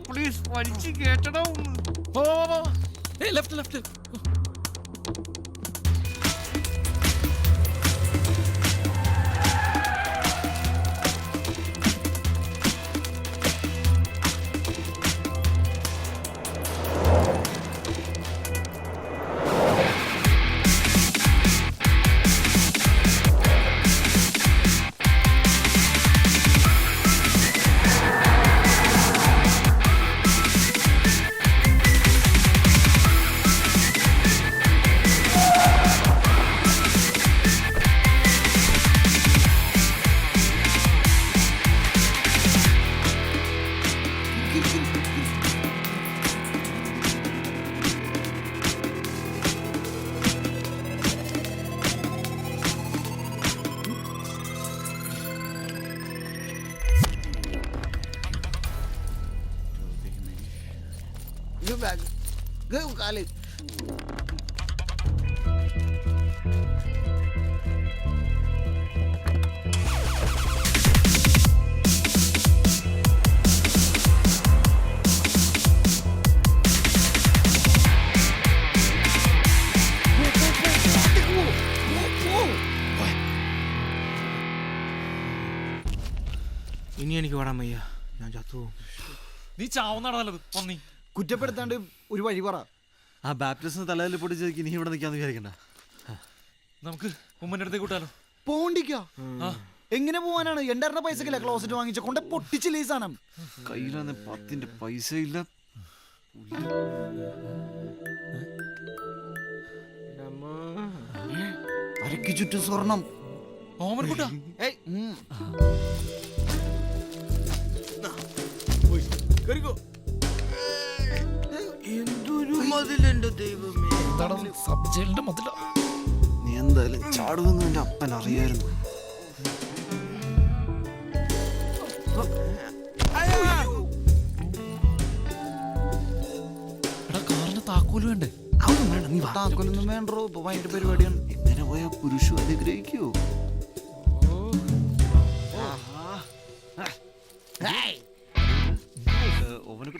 Please വലിച്ചു കേട്ടടാ. Left. കാല് ഇനി എനിക്ക് വേണം വയ്യ, ഞാൻ ചത്തു. നീ ചാവുന്നാണ് നല്ലത്. പന്നി കുറ്റപ്പെടുത്താണ്ട് ഒരു വഴി പറ. ആ ബാപ്റ്റിസ്റ്റിന് തലയിൽ പൊട്ടിച്ചേക്ക് നീ ഇവിടെ നിൽക്കാന്ന് വിചാരിക്കണ്ട. നമുക്ക് ഉമ്മന്റെ അടുത്തേക്ക് കൂട്ടാലോ? പോണ്ടിക്കാ എങ്ങനെ പോവാനാണ്? എന്റെ പൈസക്കില്ല ക്ലോസറ്റ് വാങ്ങിച്ച കൊണ്ട് പൊട്ടിച്ചില്ല ഈ സാധനം. കയ്യിലാന്ന് 10 പൈസ ഇല്ല. അരക്ക് ചുറ്റും സ്വർണം. ഓമനക്കുട്ടാ എന്തൊരു മതിലെന്റെ ദൈവമേ. സബ് ജയിലിന്റെ മതില. നീ എന്തായാലും ചാടുമെന്ന് എന്റെ അപ്പൻ അറിയായിരുന്നു. എടാ കാറിന് താക്കോല് വേണ്ടേ? അതൊന്നും വേണ്ട, നീ താക്കോലൊന്നും വേണ്ടോ? ഇപ്പൊ ഭയങ്കര പരിപാടിയാണ്. എങ്ങനെ പോയാ പുരുഷു അനുഗ്രഹിക്കോ?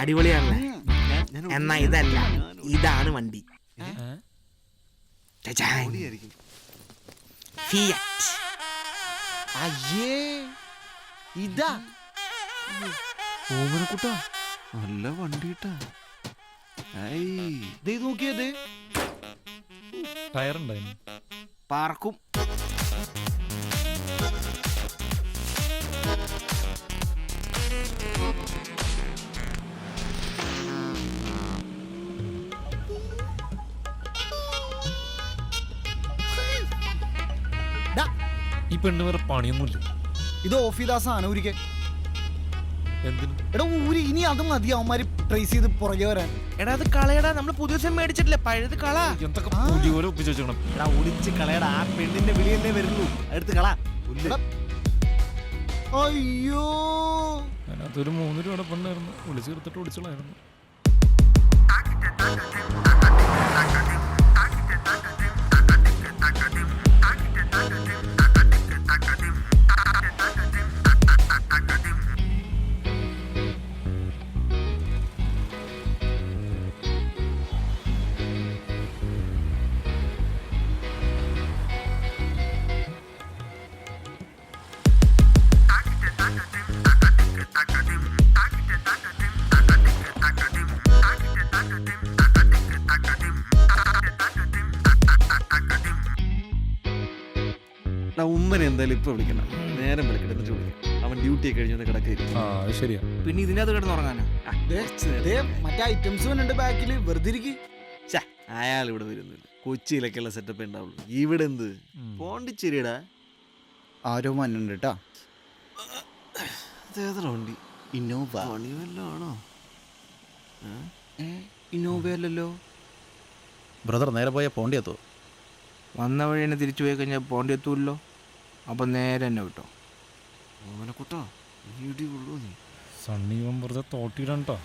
അടിപൊളിയാണല്ലേ? എന്നാ ഇതല്ല, ഇതാണ് വണ്ടി. അയ്യേ ഇതാ ഓമനക്കുട്ടാ, നല്ല വണ്ടി കിട്ടാ. നോക്കിയത് ടയറുണ്ടായിരുന്നു. പാർക്കും. ഈ പെണ്ണ് വേറെ പണിയൊന്നുമില്ല. ഇത് ഓഫ് ചെയ്ത സാധനം ഊരിക്കെ. എന്തിനും എടാ ഊരി, ഇനി അത് മതി അവന്മാര് ട്രേസ് ചെയ്ത് പുറകെ വരാൻ. എടാ അത് കളയടാ, നമ്മള് പുതിയ ദിവസം മേടിച്ചിട്ടില്ല, പഴയത് കള. എന്തൊക്കെ പുലി പോലെ ഒപ്പിച്ചു വെച്ചോണം. എടാ ഒളിച്ച് കളയടാ, ആ പെണ്ണിന്റെ വിളിയല്ലേ വരുള്ളൂ. അടുത്ത് കള. അയ്യോ അതിനകത്തൊരു 3 രൂപയുടെ പെണ്ണായിരുന്നു. വിളിച്ചു ചേർത്തിട്ട് ഓടിച്ചോളായിരുന്നു. ഉമ്മനെ എന്തായാലും ഇപ്പൊ വിളിക്കണം. നേരം വിളിക്കട്ടെ, എന്നിട്ട് വിളിക്കാം. അവൻ ഡ്യൂട്ടി കഴിഞ്ഞ് കിടക്കായിരിക്കും. ശരിയാ. പിന്നെ ഇതിനകത്ത് കിടന്നുറങ്ങാനാ? മറ്റേ ഐറ്റംസ് വന്നിട്ട് ബാക്കില് വെറുതെ ഇരിക്കും. അയാൾ ഇവിടെ വരുന്നില്ല. കൊച്ചിയിലൊക്കെയുള്ള സെറ്റപ്പ് ഉണ്ടാവുള്ളൂ. ഇവിടെ എന്ത് പോണ്ടിച്ചേരിടാ. ആരോ മന്നുണ്ട് കേട്ടാ. അതേതാ വണ്ടി? ഇന്നോവ പണി വല്ലതും ആണോ? ഇന്നോവ അല്ലല്ലോ. ബ്രദർ നേരെ പോയാൽ പോണ്ടി എത്തോ? വന്ന വഴി തന്നെ തിരിച്ചു പോയി കഴിഞ്ഞാൽ പോണ്ടി എത്തൂല്ലോ. അപ്പം നേരെ തന്നെ വിട്ടോ. ഓമനക്കുട്ടാ, നീ ഇടി കൊള്ളൂ. നീ സണ്ണി വെറുതെ തോട്ടിയിടാൻ കേട്ടോ.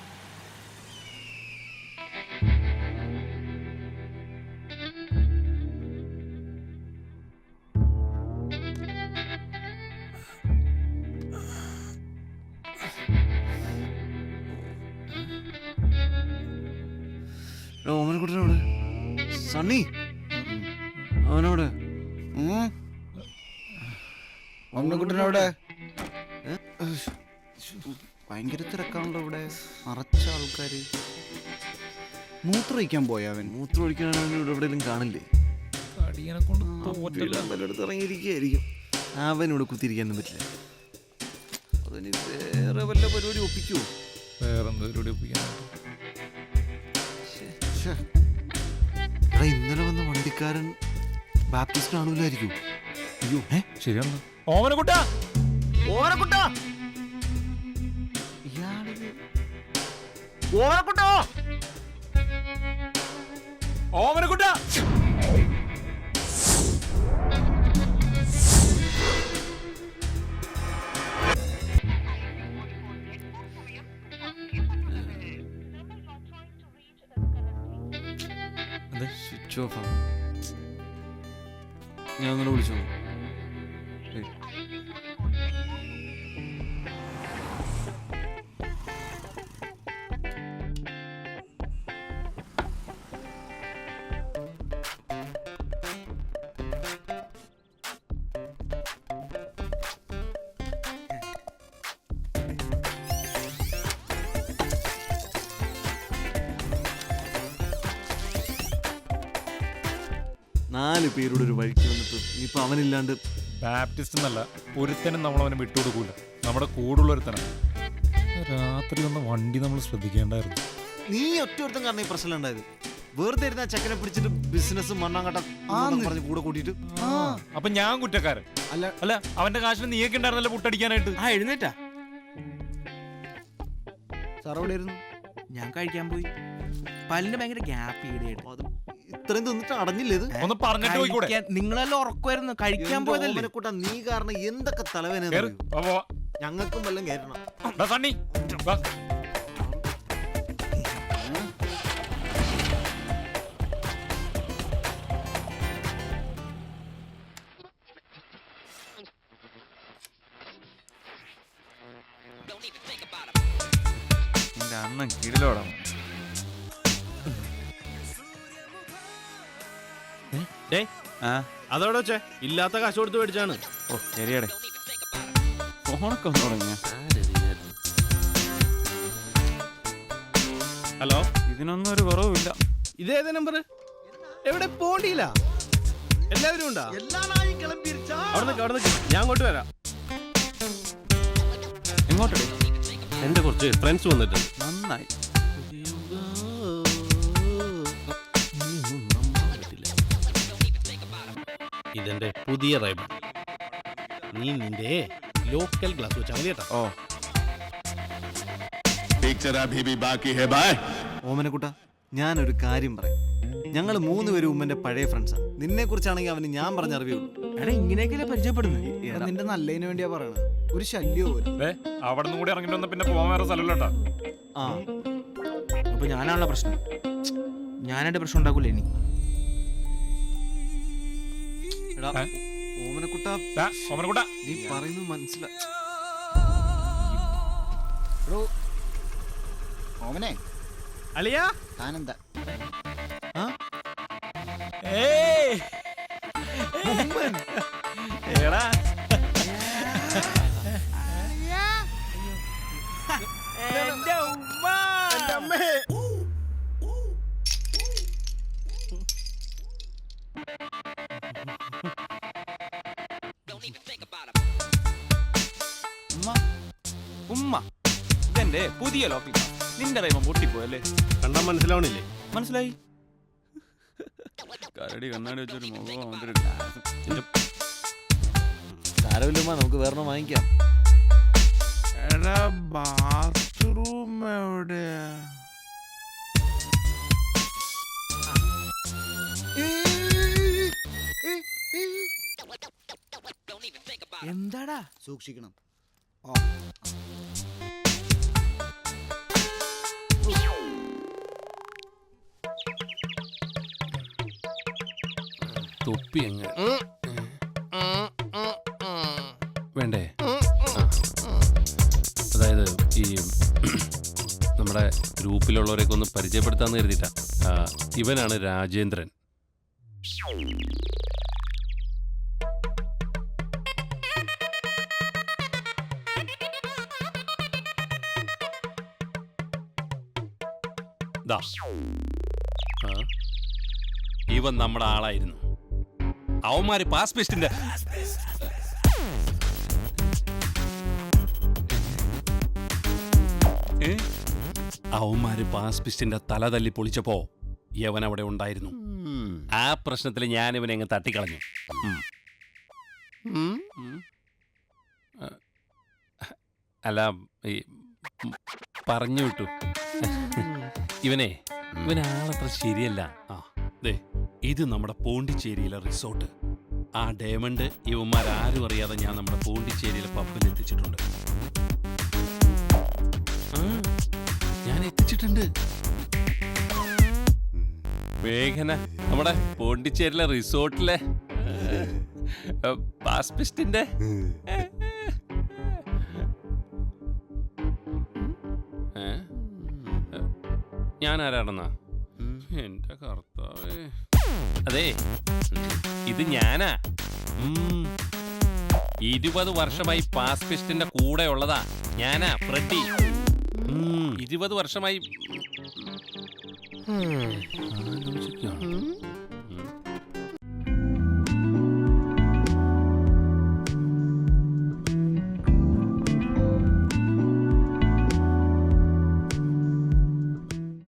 ഓമനക്കുട്ടനോട് സണ്ണി അവനോട് ഓമനക്കുട്ടനവിടെ ഭയങ്കര തിരക്കാണല്ലോ ഇവിടെ, നിറച്ച ആൾക്കാര്. മൂത്രമൊഴിക്കാൻ പോയ അവൻ. മൂത്രം ഒഴിക്കാനാണ് ഇവിടെ എവിടെയെങ്കിലും കാണില്ലേ? അടിയനെ കൊണ്ട് തോറ്റല്ല. വല്ലയിടത്ത് ഇറങ്ങിയിരിക്കുകയായിരിക്കും. അവനിവിടെ കുത്തിയിരിക്കാനൊന്നും പറ്റില്ല. അതിന് വേറെ വല്ല പരിപാടി ഒപ്പിക്കുവോ? വേറെന്താ പരിപാടി ഒപ്പിക്കാനായിട്ട്? എടാ ഇന്നലെ വന്ന വണ്ടിക്കാരൻ ബാപ്റ്റിസ്റ്റ് ആണല്ലായിരിക്കും. അയ്യോ ശരിയാണല്ലോ. ഓമനക്കുട്ടാ ഓമനക്കുട്ടാ ഓമനക്കുട്ടാ ഓമനക്കുട്ടാ സ്വിച്ച് ഓഫ് ആണ്. ഞാൻ അങ്ങനെ വിളിച്ചോ? നാല് പേരുടെ ഒരു വഴിക്ക് വന്നിട്ട് ഇനിയിപ്പോൾ അവനില്ലാണ്ട് ബാപ്റ്റിസ്റ്റ് എന്നല്ല, ഒരുത്തനും നമ്മളവനെ വിട്ടുകൊടുക്കൂല. നമ്മുടെ കൂടുള്ള ഒരുത്തനാണ്. രാത്രി ഒന്ന് വണ്ടി നമ്മൾ ശ്രദ്ധിക്കേണ്ടായിരുന്നു. നീ ഒറ്റ ഒരുത്തം കാരണം ഈ പ്രശ്നം ഉണ്ടായത്. വെറുതെ ഇരുന്ന ചെക്കനെ പിടിച്ചിട്ട് ബിസിനസ് മണ്ണാങ്കട്ട പറഞ്ഞ് കൂടെ കൂട്ടിയിട്ട്. അപ്പൊ ഞാൻ കുറ്റക്കാരൻ അല്ല? അവന്റെ കാശിന് നീയൊക്കെ ഉണ്ടായിരുന്നല്ലോ പുട്ടടിക്കാനായിട്ട്. ആ എഴുന്നേറ്റാ? സാർ എവിടെ ഇരുന്നു? ഞാൻ കഴിക്കാൻ പോയി. പല്ലിന് ഭയങ്കര ഗ്യാപ്പ് ഈടെയായിട്ട്. അത് ഇത്രയും തിന്നിട്ട് അടഞ്ഞില്ലേ ഇത്? ഒന്ന് പറഞ്ഞിട്ട് പോയിക്കൂടെ? നിങ്ങളെല്ലാം ഉറക്കുമായിരുന്നു, കഴിക്കാൻ പോയതല്ലേ. കൂട്ടാ നീ കാരണം എന്തൊക്കെ തലവേന കേറ്. വാ, വാ. ഞങ്ങൾക്കും വല്ലതും കയറ്റണം. ദാ സണ്ണി, വാ. എന്റെ അണ്ണൻ കിടിലോടാ. അതോടെ വെച്ചേ ഇല്ലാത്ത കാശ് കൊടുത്ത് മേടിച്ചാണ്. ഓ ശരിയടേ, ഫോണൊക്കെ ഒന്ന് തുടങ്ങിയ. ഹലോ, ഇതിനൊന്നും ഒരു കുറവുമില്ല. ഇതേത് നമ്പർ? എവിടെ പോണ്ടില്ല? എല്ലാവരും ഉണ്ടാ? അവിടെ നിൽക്ക്, ഞാൻ അങ്ങോട്ട് വരാം. എങ്ങോട്ടേ? എന്റെ കുറച്ച് ഫ്രണ്ട്സ് വന്നിട്ടുണ്ട്. നന്നായി. ഇതെന്റെ പുതിയ റൈഡ്. നീ നിന്റെ ലോക്കൽ ഗ്ലാസ് വെച്ചാൽ മതി കേട്ടോ. ഓ पिक्चर अभी भी बाकी है बाय. ഓമനക്കുട്ട, ഞാനൊരു കാര്യം പറയാം. ഞങ്ങൾ 3 പേരും ഉമ്മന്റെ പഴയ ഫ്രണ്ട്സാണ്. നിന്നെ കുറിച്ചാണെങ്കിൽ അവന് ഞാൻ പറഞ്ഞ അറിവുള്ളൂ. എടാ ഇങ്ങനെയൊക്കെയല്ലേ പരിചയപ്പെടുന്നത്? എടാ, നിന്റെ നല്ലതിന് വേണ്ടിയാ പറയണത്. ഒരു ശല്യം പോലെ. അവിടെ നിന്ന് കൂടി ഇറങ്ങിട്ട് വന്ന പിന്നെ പോകാൻ വേറെ സ്ഥലമില്ലട്ടാ. ആ അപ്പൊ ഞാനാണല്ലോ പ്രശ്നം. ഞാനായിട്ട് പ്രശ്നം ഉണ്ടാക്കൂല ഇനി. എടാ ഓമനക്കുട്ട, ഓമനക്കുട്ടാ നീ പറയുന്നത് മനസ്സിലാ. ഓമനെ അളിയാ, താനെന്താ? എടാ എന്റെ ഉമ്മ. ഉമ്മ, ഇതെന്റെ പുതിയ ലോക്കി. നിന്റെ റൈമം പൊട്ടിപ്പോയല്ലേ? കണ്ടാ മനസ്സിലാവണില്ലേ? മനസ്സിലായി. കരടി കണ്ണാടി വെച്ചൊരു മുഖം, അവന്റെ ഒരു ഗ്ലാസും. സാരമില്ലമ്മ, നമുക്ക് വേറെ വാങ്ങിക്കാം. എടാ ബാത്റൂം എവിടെയാ? എന്താടാ? സൂക്ഷിക്കണം. തൊപ്പി എങ്ങ വേണ്ടേ? അതായത് നമ്മുടെ ഗ്രൂപ്പിലുള്ളവരെയൊക്കെ ഒന്ന് പരിചയപ്പെടുത്താന്ന് കരുതിയിട്ടാ. ഇവനാണ് രാജേന്ദ്രൻ. ദാ. ഇവൻ നമ്മുടെ ആളായിരുന്നു. അവന്മാര് പാസ് പെസ്റ്റിന്റെ അവന്മാര് പാസ് പിസ്റ്റിന്റെ തല തല്ലി പൊളിച്ചപ്പോ യവൻ അവിടെ ഉണ്ടായിരുന്നു. ആ പ്രശ്നത്തിൽ ഞാൻ ഇവനെ അങ്ങ് തട്ടിക്കളഞ്ഞു. അല്ല, പറഞ്ഞു വിട്ടു. ഇവനാളത്ര ശരിയല്ല. ദേ, ഇത് നമ്മുടെ പോണ്ടിച്ചേരിയിലെ റിസോർട്ട്. ആ ഡയമണ്ട് ഇവന്മാരാരും അറിയാതെ ഞാൻ നമ്മുടെ പോണ്ടിച്ചേരിയിലെ പബ്ബിൽ എത്തിച്ചിട്ടുണ്ട്. ഞാൻ എത്തിച്ചിട്ടുണ്ട്. വേഗന നമ്മുടെ പോണ്ടിച്ചേരിയിലെ റിസോർട്ടിലെ പാസ്പിസ്റ്റിന്റെ ഞാൻ ആരാണെന്നാ? എന്റെ കർത്താവേ, അതെ, ഇത് ഞാനാ. 20 വർഷമായി പാസ്പിസ്റ്റിന്റെ കൂടെ ഉള്ളതാ ഞാനാ, ഫ്രെഡി. 20 വർഷമായി ആലോചിക്കാം.